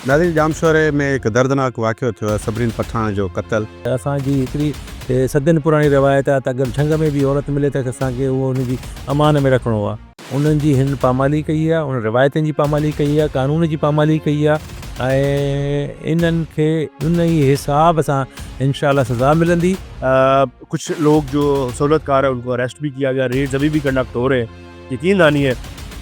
नादिर जामशोरे में एक दर्दनाक वाक़ियो थियो आहे सबरीन पठाण जो क़त्ल। असांजी हिकिड़ी सदियुनि पुराणी रिवायत आहे त अगरि झंग में बि औरत मिले त असांखे उहो उनजी अमान में रखिणो आहे। उन्हनि जी हिन पामाली कई आहे, उन रिवायतुनि जी पामाली कई आहे, कानून जी पामाली कई आहे ऐं इन्हनि खे उन ई हिसाब सां इंशाअल्लाह सज़ा मिलंदी। कुछ लोग जो सहूलतकार है उनको अरेस्ट भी किया गया, रेड्स अभी भी कंडक्ट हो रहे हैं। यकीन दानी है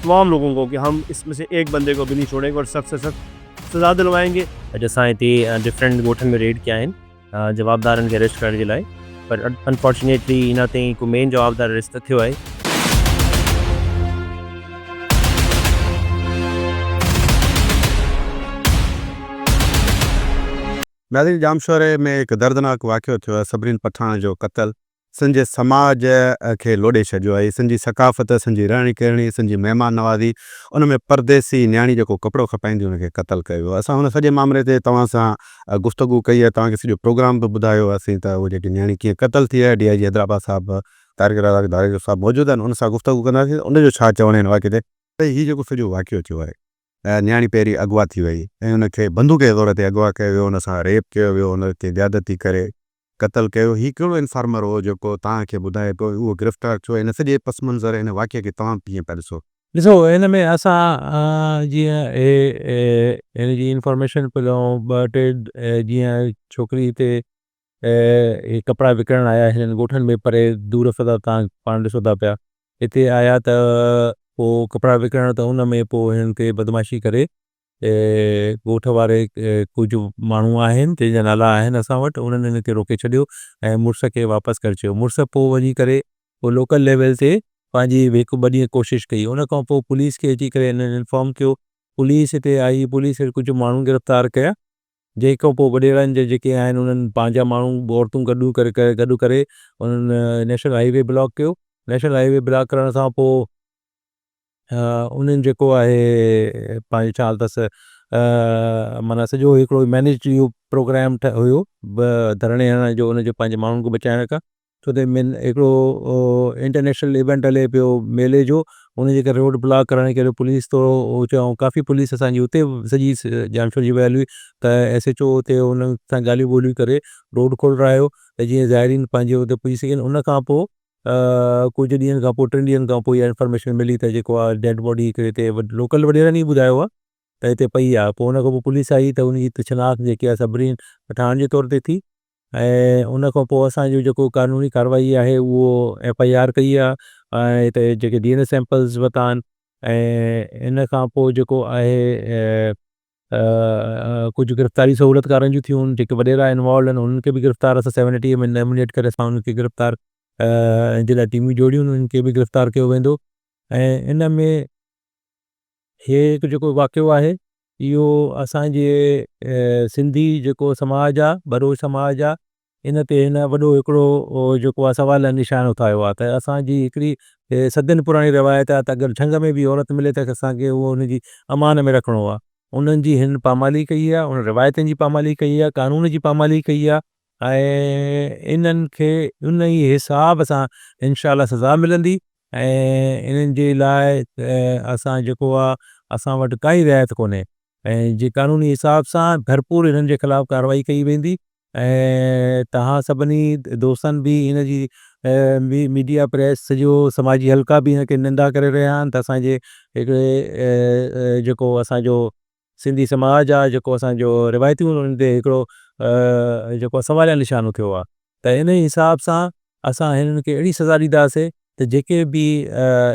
तमाम लोगों को कि हम इसमें से एक बंदे को भी नहीं छोड़ेंगे और सख्त से सख्त सज़ा दिलवाएंगे। अॼु असां हिते डिफरेंट ॻोठनि में रेड कया आहिनि जवाबदारनि खे अरेस्ट करण जे लाइ, पर अनफॉर्चुनेटली इन ताईं को मेन जवाबदार अरेस्ट न थियो आहे। नादिर जामशोरे में एक दर्दनाक वाक़ियो थियो आहे सबरीन पठाण जो क़त्ल। संजे समाज खे लोॾे छॾियो आहे। संजी सकाफ़त, संजी रहणी करणी, संजी महिमान नवाज़ी, उन में परदेसी न्याणी जेको कपिड़ो खपाईंदी उनखे क़त्ल कयो। असां हुन सॼे मामले ते तव्हां सां गुफ़्तगू कई आहे, तव्हांखे सॼो प्रोग्राम बि ॿुधायो हुआसीं त उहो जेकी न्याणी कीअं क़त्ल थी आहे। DIG हैदराबाद साहिबु तारिक राज़ाक़ दारिक साहिबु मौजूदु आहिनि, उन सां गुफ़्तगू कंदासीं उनजो छा चवणु आहिनि वाक़िए ते। त हीउ जेको सॼो वाक़ियो थियो आहे, न्याणी पहिरीं अगवा थी वई ऐं उनखे बंदूक जे तौर ते अगवा कयो वियो, उन सां रेप कयो वियो, उनखे ज़्यादती करे क़त्ल कयो। हीउ कहिड़ो इन्फॉर्मर हो जेको तव्हांखे ॿुधाए पियो उहो गिरफ़्तार थियो? हिन सॼे पस मंज़र हिन वाक़िए खे तव्हां कीअं पिया ॾिसो? ॾिसो, हिन में असां जीअं हिन जी इंफॉर्मेशन पियो ॿ टे जीअं छोकिरी हिते हे कपिड़ा विकिणण आया हिननि ॻोठनि में, परे दूर फदा तव्हां पाण ॾिसो था पिया हिते आया त पोइ कपिड़ा विकिणण, त उन में पोइ हिननि खे बदमाशी करे ॻोठ वारे कुझु माण्हू आहिनि जंहिंजा नाला आहिनि असां वटि, उन्हनि हिन खे रोके छॾियो ऐं मुड़ुस खे वापसि करे छॾियो। मुड़ुस पोइ वञी करे पोइ लोकल लेवल ते पंहिंजी हिकु ॿ ॾींहं कोशिशि कई। उन खां पोइ पुलिस खे अची करे हिननि इंफॉर्म कयो। पुलिस हिते आई, पुलिस कुझु माण्हू गिरफ़्तार कया, जंहिंखां पोइ वॾेरनि जे जेके आहिनि उन्हनि पंहिंजा माण्हू औरतूं गॾु करे उन्हनि नेशनल हाईवे ब्लॉक कयो। नेशनल हाईवे ब्लॉक करण सां पोइ उन्हनि जेको आहे पंहिंजो छा अथसि माना सॼो हिकिड़ो मैनेज इहो प्रोग्राम हुयो धरणे हणण जो, उनजो पंहिंजे माण्हुनि खे बचाइण खां। छो त हिकिड़ो इंटरनेशनल इवेंट हले पियो मेले जो, उनजे करे रोड ब्लॉक करण जे करे पुलिस थोरो चऊं काफ़ी पुलिस असांजी हुते सॼी जामशोर जी वियल हुई त SHO हुते हुन सां ॻाल्हियूं ॿोलियूं करे रोड खोलायो त जीअं ज़ाहिरीन पंहिंजे हुते पुॼी सघनि। उन खां पोइ कुझु ॾींहंनि खां पोइ 3 ॾींहंनि खां पोइ इहा इंफॉर्मेशन मिली त जेको आहे डेड बॉडी हिते लोकल वॾेरनि ई ॿुधायो आहे त हिते पई आहे। पोइ उन खां पोइ पुलिस आई त उनजी शनाख़्त जेकी आहे सबरीन पठाण जे तौर ते थी ऐं उन खां पोइ असांजो जेको कानूनी कार्रवाई आहे उहो FIR कई आहे ऐं हिते जेके DNA सैंपल्स वरिता आहिनि ऐं इन खां पोइ जेको आहे कुझु गिरफ़्तारी सहूलतकारनि जूं थियूं, जेके वॾेरा इन्वॉल्व आहिनि उन्हनि खे बि गिरफ़्तार असां 70 में नॉमिनेट करे असां उन्हनि खे गिरफ़्तार जे लाइ टीमूं जोड़ियूं, उन्हनि खे बि गिरफ़्तार कयो वेंदो। ऐं इन में हे हिकु जेको वाक़ियो आहे इहो असांजे सिंधी जेको समाज आहे, बड़ो समाज आहे, इन ते हिन वॾो हिकिड़ो जेको आहे सवाल निशान उठायो आहे त असांजी हिकिड़ी सदियुनि पुराणी रिवायत आहे त अगरि झंग में बि औरत मिले त असांखे उहो उनजी अमान में रखिणो आहे। उन्हनि जी हिन पामाली कई आहे, उन रिवायतुनि जी पामाली कई आहे, कानून जी पामाली कई आहे ऐं इन्हनि खे उन ई हिसाब सां इंशाअल्लाह सज़ा मिलंदी। ऐं इन्हनि जे लाइ असां जेको आहे असां वटि काई रिआयत कोन्हे ऐं जे कानूनी हिसाब सां भरपूर हिननि जे ख़िलाफ़ु कार्रवाई कई वेंदी। ऐं तव्हां सभिनी दोस्तनि बि हिन जी मीडिया प्रेस सॼो समाजी हल्का बि हिन खे निंदा करे रहिया आहिनि त असांजे हिकिड़े जेको असांजो सिंधी समाज आहे, जेको असांजो रिवायतियूं उन्हनि ते हिकिड़ो जेको सवालिया निशान थियो आहे त इन हिसाब सां असां हिननि खे अहिड़ी सज़ा ॾींदासीं त जेके बि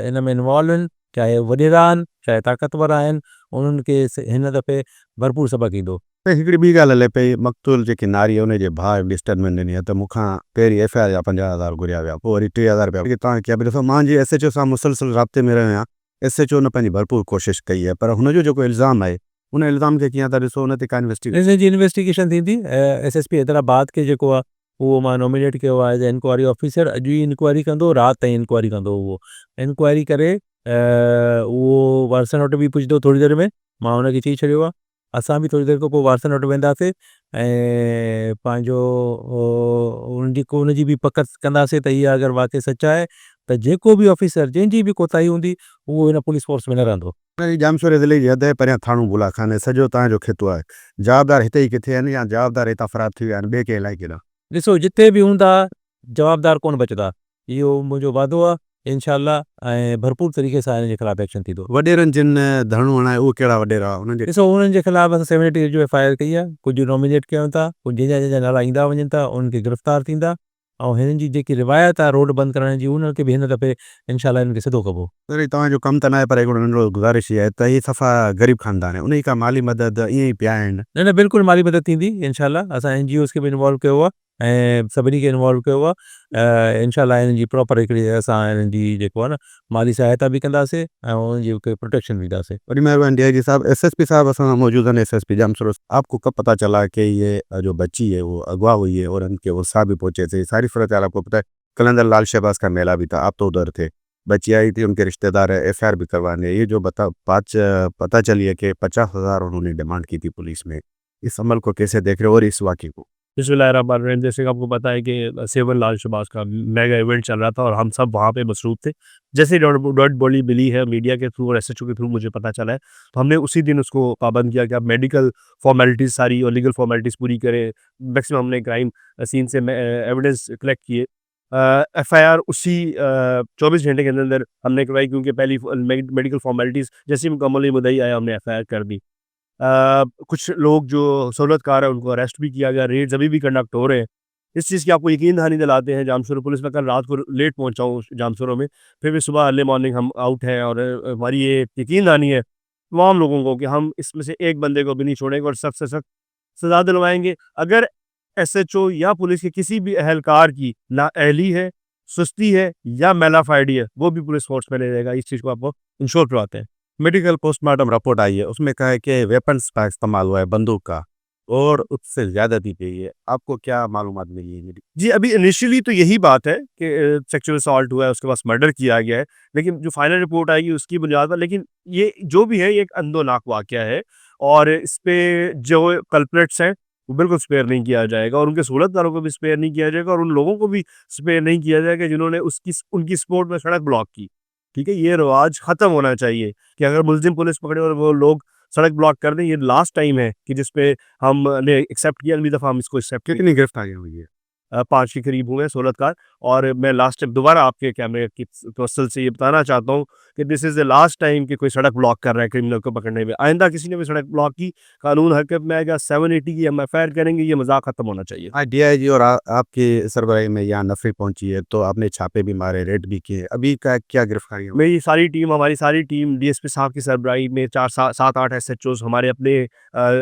इन में इन्वॉल्व आहिनि, चाहे वॾेरा आहिनि चाहे ताक़तवर आहिनि, उन्हनि खे हिन दफ़े भरपूर सबक़ ईंदो। त हिकिड़ी ॿी ॻाल्हि हले पई, मक़तूल जेकी नारी आहे उनजे भाउ हिकिड़ी स्टेटमेंट ॾिनी आहे त मूंखां पहिरीं FIR जा 50,000 घुरिया विया, पोइ वरी 3,000 रुपया तव्हां कया। ॾिसो, मां जीअं SHO सां मुसलसिल राब्ते में रहियो आहियां, SHO न पंहिंजी भरपूर कोशिशि कई आहे, पर हुनजो जेको इल्ज़ाम आहे उन इल्ज़ाम खे कीअं था ॾिसो? उन ते का हिन जी इन्वेस्टिगेशन थींदी। SSP हैदराबाद खे जेको आहे उहो मां नॉमिनेट कयो आहे एज इंक्वायरी ऑफिसर। अॼु ई इंक्वायरी कंदो, राति ताईं इंक्वायरी कंदो। उहो इंक्वायरी करे उहो वारसन वटि बि पुछंदो थोरी देरि में, मां हुनखे चई छॾियो आहे। असां बि थोरी देरि खां पोइ वारसन वटि वेंदासीं ऐं पंहिंजो उनजी बि पक कंदासीं त इहा अगरि वाक़ई सच आहे त जेको बि ऑफिसर जंहिंजी बि कोताही हूंदी उहो हिन पुलिस फोर्स में न रहंदो। जामशोर ज़िले जी हद आहे परियां थाणो बुलाखान सॼो तव्हांजो खितो आहे। जवाबदार हिते ई किथे आहिनि या जवाबदार हितां फ़रार थी विया आहिनि ॿिए कंहिं इलाइक़े ॾांहुं? ॾिसो जिते बि हूंदा जवाबदार कोन बचंदा, इहो मुंहिंजो वादो आहे इंशाअल्लाह ऐं भरपूर तरीक़े सां हिन जे ख़िलाफ़ एक्शन थींदो। वॾेरनि जिन धरणो हणायो उहो कहिड़ा वॾेरा उन्हनि जे? ॾिसो उन्हनि जे ख़िलाफ़ असां 78 जो FIR कई आहे, कुझु नॉमिनेट कयूं था, कुझु जंहिंजा जंहिंजा नाला ईंदा वञनि था उन्हनि खे गिरफ़्तार थींदा ऐं हिननि जी जेकी रिवायत आहे रोड बंदि करण जी उन्हनि खे बि हिन दफ़े इंशाअल्लाह हिननि खे सिधो कबो। वरी तव्हांजो कमु त न आहे पर हिकिड़ो नंढिड़ो गुज़ारिश इहा आहे त हीअ सफ़ा ग़रीब ख़ानदान आहे, उन जी का माली मदद ईअं ई पिया आहिनि? न न बिल्कुलु माली मदद थींदी इंशाअल्लाह। असां NGOs खे बि इन्वॉल्व कयो आहे ऐं सभिनी खे इन्वॉल्व कयो आहे। इंशाअल्लाह हिननि जी प्रॉपर हिकिड़ी असां हिननि जी जेको आहे न माली सहायता बि कंदासीं ऐं उन्हनि जी हिकु प्रोटेक्शन भी ॾींदासीं। बड़ी मेहरबानी DIG साहब। SSP साहब असां मौजूद हैं SSP जामशोर। आपको कब पता चला कि ये जो बच्ची है वो अगवा हुई है और उनके वो साहब भी पहुंचे थे? सारी सूरत हाल आपको पता है। कलंदर लाल शहबाज का मेला भी था, आप तो उधर थे। बच्ची आई थी, उनके रिश्तेदार FIR भी करवाने। ये जो पता चली है कि 50,000 उन्होंने डिमांड की थी पुलिस में, इस अमल को कैसे देख रहे हो और इस वाक़े को? बिस्मिल्लाहिर्रहमानिर्रहीम। जैसे कि आपको पता है कि सेवन लाल शहबाज का मेगा इवेंट चल रहा था और हम सब वहाँ पे मसरूफ़ थे। जैसे ही डेड बॉडी मिली है मीडिया के थ्रू और SHO के थ्रू मुझे पता चला है, तो हमने उसी दिन उसको पाबंद किया कि आप मेडिकल फॉर्मेलिटीज़ सारी और लीगल फॉर्मेलिटीज़ पूरी करें। मैक्सिमम हमने क्राइम सीन से एविडेंस कलेक्ट किए। FIR उसी 24 घंटे के अंदर हमने करवाई, क्योंकि पहली मेडिकल फॉर्मेलिटीज़ जैसे ही मुकम्मल मुद्दई आया हमने FIR कर दी। कुछ लोग जो सहूलतकार हैं उनको अरेस्ट भी किया गया, रेड्स अभी भी कंडक्ट हो रहे हैं। इस चीज़ की आपको यकीन दहानी दिलाते हैं, जामशोर पुलिस में कल रात को लेट पहुंचा हूँ जामशोरों में, फिर भी सुबह अर्ली मॉर्निंग हम आउट हैं और हमारी ये यकीन दहानी है तमाम लोगों को कि हम इसमें से एक बंदे को भी नहीं छोड़ेंगे और सख्त से सख्त सजा दिलवाएंगे। अगर SHO या पुलिस के किसी भी अहलकार की नाअहली है, सुस्ती है या मेलाफाइडी है, वो भी पुलिस फोर्स में नहीं रहेगा। इस चीज़ को आपको इंश्योर करवाते हैं। मेडिकल पोस्टमार्टम रिपोर्ट आई है, उसमें कहा है कि वेपन्स का इस्तेमाल हुआ है, बंदूक का, और उससे ज़्यादा दी गई है। आपको क्या मालूमात मिली है मेरी? जी, अभी इनिशियली तो यही बात है कि सेक्सुअल असॉल्ट हुआ है, उसके बाद मर्डर किया गया है, लेकिन जो फाइनल रिपोर्ट आएगी उसकी बुनियाद पर, लेकिन ये जो भी है ये एक अंदोनाक वाक़या है और इस पे जो कल्प्रिट्स हैं वो बिल्कुल स्पेयर नहीं किया जाएगा और उनके सहूलतकारों को भी स्पेयर नहीं किया जाएगा और उन लोगों को भी स्पेयर नहीं किया जाएगा जिन्होंने उनकी सपोर्ट में सड़क ब्लॉक की। ठीक है? ये रिवाज ख़त्म होना चाहिए कि अगर मुलज़िम पुलिस पकड़े और वो लोग सड़क ब्लॉक कर दें, ये लास्ट टाइम है कि जिस पे हमने एक्सेप्ट किया, अगली दफ़ा हम इसको एक्सेप्ट कितनी गिरफ्तारियां हुई है? 5 के करीब हुए हैं सहूलतकार। और मैं लास्ट टाइम दोबारा आपके कैमरे की तवस्सुल से ये बताना चाहता हूँ कि this is the last time कि कोई सड़क ब्लॉक कर रहा है क्रिमिनल को पकड़ने में। आइंदा किसी ने भी सड़क ब्लॉक की, कानून हरकत में आएगा, 780 की हम FIR करेंगे, ये मज़ाक ख़त्म होना चाहिए। आज DIG और आपकी सरबराही में यहाँ नफरी पहुंची है, तो आपने छापे भी मारे, रेड भी किए, अभी का क्या गिरफ्तारियां हुई? मेरी सारी टीम, हमारी सारी टीम DSP साहब की सरबराही में 7-8 SHOs, हमारे अपने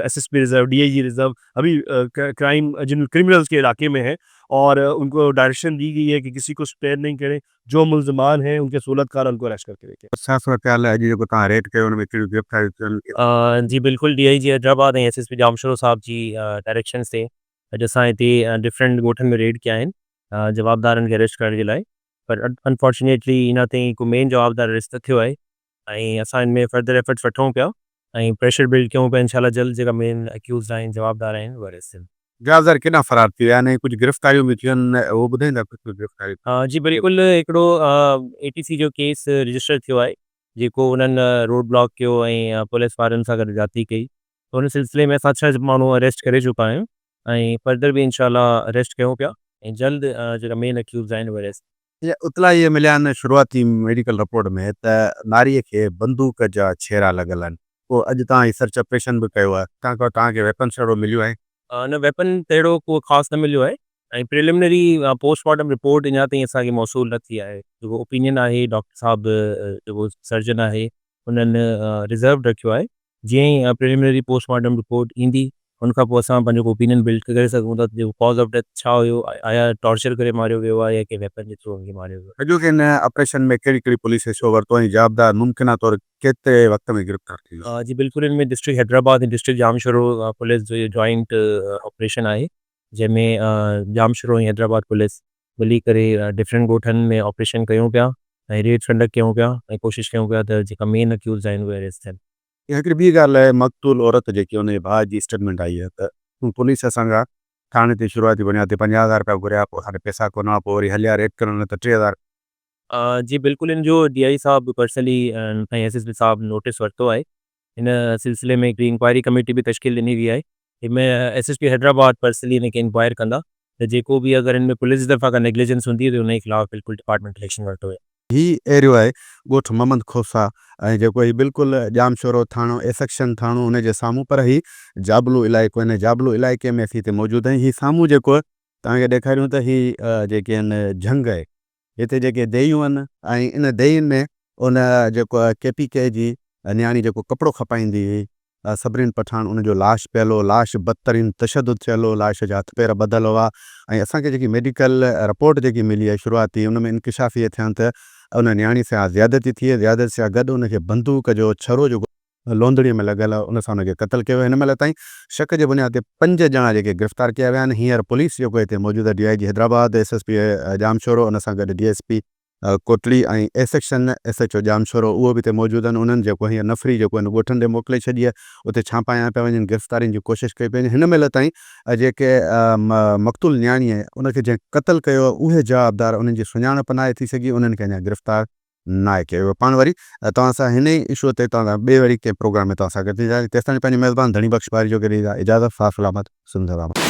SSP रिज़र्व, DIG रिज़र्व अभी क्राइम जिन क्रिमिनल्स के इलाके में हैं और उनको डायरेक्शन दी गई है कि किसी को स्पेयर नहीं करें। जो मुल्ज़िमान हैं उनके सहूलतकार उनको अरेस्ट करके देखें। छा सूरत हाल आहे जेको तव्हां रेड कयो हुन में कहिड़ियूं गिरफ़्तारियूं थियनि? जी बिल्कुल DIG हैदराबाद ऐं SSP जामशोर साहब जी डायरेक्शन से अॼु असां हिते डिफरेंट ॻोठनि में रेड कया आहिनि जवाबदारनि खे अरेस्ट करण जे लाइ, पर अनफॉर्चुनेटली इन ताईं को मेन जवाबदार अरेस्ट न थियो आहे ऐं असां हिन में फर्दर एफर्ट्स वठूं पिया ऐं प्रेशर बिल्ड कयूं पिया इंशाल्लाह जल्द जेका मेन अक्यूज़्ड आहिनि जवाबदार आहिनि उहे अरेस्ट थियनि। जवाबदार केॾा फ़रार थी विया आहिनि, कुझु गिरफ़्तारियूं बि थियूं आहिनि, उहो ॿुधाईंदा कुझु गिरफ़्तारियूं? जी बिल्कुलु हिकिड़ो ATC जो केस रजिस्टर थियो आहे जेको उन्हनि रोड ब्लॉक कयो ऐं पुलिस वारनि सां गॾु जाती कई, त हुन सिलसिले में असां 6 माण्हू अरेस्ट करे चुका आहियूं ऐं फर्दर बि इंशाल्लाह अरेस्ट कयूं पिया ऐं जल्द जेका मेन अक्यूज़्ड आहिनि उहे अरेस्ट। या उतला इहे मिलिया आहिनि शुरूआती मेडिकल रिपोर्ट में त नारीअ खे बंदूक जा छेरा लॻल आहिनि, पोइ अॼु तव्हां सर्च ऑपरेशन बि कयो आहे, तव्हांखे वेपन्स अहिड़ो मिलियो आहे? न वेपन त अहिड़ो को ख़ासि न मिलियो आहे ऐं प्रिलिमिनरी पोस्टमार्टम रिपोर्ट अञा ताईं असांखे मौसूल न थी आहे। जेको ओपिनियन आहे डॉक्टर साहब जेको सर्जन आहे हुननि रिज़र्व रखियो आहे, जीअं ई प्रिलिमिनरी पोस्टमार्टम रिपोर्ट ईंदी हुनखां पोइ असां पंहिंजो ओपिनियन बिल्ड करे सघूं था जेको कॉज़ ऑफ डेथ छा हुयो, आया टॉर्चर करे मारियो वियो आहे या कंहिं वेपन जे थ्रू हुनखे मारियो वियो आहे। अॼु के हिन ऑपरेशन में कहिड़ी कहिड़ी पुलिस हिसो वरितो ऐं जवाबदार मुमकिना तौर केतिरे वक़्त में गिरफ़्तार थी वियो? जी बिल्कुलु हिन में डिस्ट्रिक्ट हैदराबाद ऐं डिस्ट्रिक्ट जामशोरो पुलिस जो जॉइंट ऑपरेशन आहे जंहिंमें जामशोरो ऐं हैदराबाद पुलिस मिली करे डिफरेंट ॻोठनि में ऑपरेशन कयूं पिया ऐं रेड कंडक्ट कयूं पिया ऐं कोशिशि कयूं पिया त जेका मेन अक्यूज़ आहिनि उहे अरेस्ट थियनि। या हिकिड़ी ॿी ॻाल्हि आहे, मक़तूल औरत जेकी हुनजे भाउ जी स्टेटमेंट आई आहे त पुलिस असांखां थाणे ते शुरूआती बुनियाद ते 50,000 रुपया घुरिया, पोइ हाणे पैसा कोन हुआ, पोइ वरी हलिया रेड करण त 3,000 जी बिल्कुलु इन जो DI साहब पर्सनली ऐं SSP साहब नोटिस वरितो आहे। इन सिलसिले में हिकिड़ी इंक्वायरी कमेटी बि तश्कील ॾिनी वई आहे। हिनमें SSP हैदराबाद पर्सनली हिनखे इंक्वायर कंदा त जेको बि अगरि हिन में पुलिस तरफ़ां का नेग्लिजेंस हूंदी त हुनजे ख़िलाफ़ बिल्कुलु डिपार्टमेंट एक्शन वरितो वेंदो। ही एरियो आहे ॻोठ मोहम्मद खोसा ऐं जेको ही बिल्कुलु जामशोरो थाणो ए सेक्शन थाणो हुन जे साम्हूं, पर ही जाबलू इलाइक़ो, हिन जाबलू इलाइक़े में असीं हिते मौजूदु आहियूं। ही साम्हूं जेको आहे तव्हांखे ॾेखारियूं त ही जेके आहिनि झंग आहे, हिते जेके देयूं आहिनि ऐं इन देयुनि में उन जेको आहे KPK जी नियाणी जेको कपिड़ो खपाईंदी हुई सबरीन पठान, उनजो लाश पियल हो, लाश बदतरीन तशदुद थियल हो, लाश जा हथ पेर ॿधल हुआ ऐं असांखे जेकी मेडिकल रिपोर्ट जेकी मिली आहे शुरूआती, उन में इंकिशाफ़ इहे थियनि त उन नियाणी सां ज़्यादती थी आहे, ज़्यादती सां गॾु उनखे बंदूक जो छरो जेको लोंदड़ीअ में लॻल आहे उन सां उनखे क़तलु कयो। हिन महिल ताईं शक जे बुनियाद ते 5 ॼणा जेके गिरफ़्तार कया विया आहिनि। हींअर पुलिस जेको हिते मौजूदु आहे DIG हैदराबाद, SSP जामशोरो, उन सां गॾु DSP कोटली ऐं ए सेक्शन SHO जामशोरो उहो बि हिते मौजूदु आहिनि। उन्हनि जेको हींअर नफ़री जेको आहिनि ॻोठनि ॾे मोकिले छॾी आहे, उते छापाया पिया वञनि, गिरफ़्तारियुनि जी कोशिशि कई पई वञे। हिन महिल ताईं जेके मक़तूल नियाणी आहे उनखे जंहिं क़तलु कयो आहे उहे जवाबदार, उन्हनि जी सुञाणप नाहे थी सघी, उन्हनि खे अञा गिरफ़्तार नाहे कयो वियो। पाण वरी तव्हां सां हिन ई इशू ते तव्हां ॿिए वरी कंहिं प्रोग्राम में तव्हां सां गॾु थी, तेसिताईं पंहिंजी मेज़बान धणी बख़्श बारी जो करे इजाज़त, साफ़ सलामत, सुंदर।